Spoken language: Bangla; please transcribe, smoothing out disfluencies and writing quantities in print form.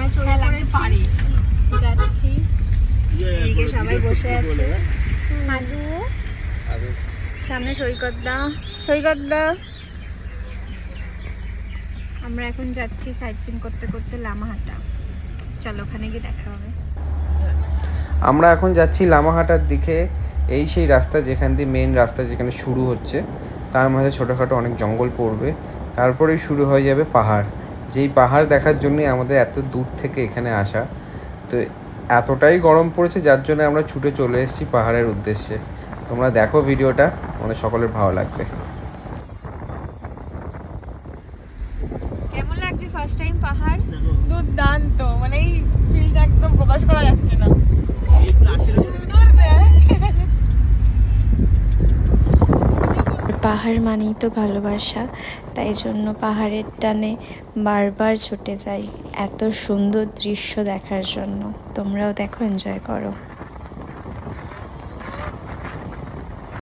আমরা চলে পারি যাচ্ছি। এদিকে সবাই বসে আছে। হাদু সামনে সৈকত দা। আমরা এখন যাচ্ছি সাইট সিন করতে করতে লামাহাটা। চলো ওখানে গিয়ে দেখা হবে। আমরা এখন যাচ্ছি লামাহাটার দিকে। এই সেই রাস্তা যেখান দিয়ে মেন রাস্তা যেখানে শুরু হচ্ছে, তার মাঝে ছোটোখাটো অনেক জঙ্গল পড়বে, তারপরেই শুরু হয়ে যাবে পাহাড়। যেই পাহাড় দেখার জন্যই আমাদের এত দূর থেকে এখানে আসা। তো এতটাই গরম পড়েছে যার জন্য আমরা ছুটে চলে এসেছি পাহাড়ের উদ্দেশ্যে। তোমরা দেখো ভিডিওটা, আমাদের সকলের ভালো লাগবে। কেমন লাগছে ফার্স্ট টাইম পাহাড়? দুর্দান্ত, মানে এই ফিলটা একদম প্রকাশ করা যাচ্ছে না। সুন্দর দেখ। পাহাড় মানেই তো ভালোবাসা, তাই জন্য পাহাড়ের টানে বারবার ছুটে যাই এত সুন্দর দৃশ্য দেখার জন্য। তোমরাও দেখো, এনজয় করো।